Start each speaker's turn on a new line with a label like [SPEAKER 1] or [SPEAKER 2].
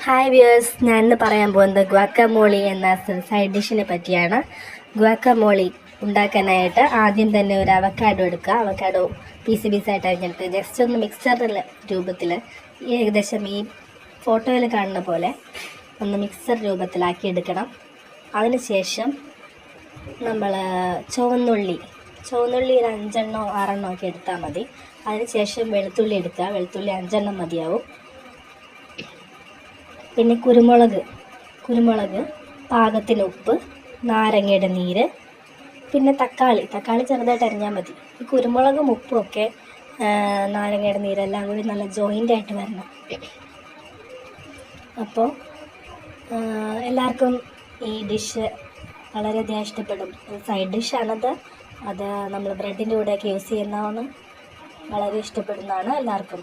[SPEAKER 1] Hi viewers, ഞാൻ ഇന്ന് പറയാൻ പോകുന്നത് ഗ്വാക്കമോളി എന്ന സൈഡ് ഡിഷിനെ പറ്റിയാണ്. ഗ്വാക്കമോളി ഉണ്ടാക്കാനായിട്ട് ആദ്യം തന്നെ ഒരു അവക്കാഡോ എടുക്കുക. അവക്കാഡോ പീസ് പീസായിട്ട് അരിഞ്ഞിട്ട് ജസ്റ്റ് ഒന്ന് മിക്സർ രൂപത്തിൽ ഏകദേശം ഈ ഫോട്ടോയിൽ കാണുന്ന പോലെ ഒന്ന് മിക്സർ രൂപത്തിലാക്കി എടുക്കണം. അതിനുശേഷം നമ്മൾ ചുവന്നുള്ളി ഒരു 5 6 ഒക്കെ എടുത്താൽ മതി. അതിനുശേഷം വെളുത്തുള്ളി എടുക്കുക. വെളുത്തുള്ളി 5 മതിയാവും. പിന്നെ കുരുമുളക്, പാകത്തിന് ഉപ്പ്, നാരങ്ങയുടെ നീര്, പിന്നെ തക്കാളി ചെറുതായിട്ട് അരിഞ്ഞാൽ മതി. ഈ കുരുമുളകും ഉപ്പും ഒക്കെ നാരങ്ങയുടെ നീരെല്ലാം കൂടി നല്ല ജോയിൻ്റായിട്ട് വരണം. അപ്പോൾ എല്ലാവർക്കും ഈ ഡിഷ് വളരെയധികം ഇഷ്ടപ്പെടും. സൈഡ് ഡിഷാണത്. അത് നമ്മൾ ബ്രെഡിൻ്റെ കൂടെയൊക്കെ യൂസ് ചെയ്യുന്നതാണ്. വളരെ ഇഷ്ടപ്പെടുന്നതാണ് എല്ലാവർക്കും.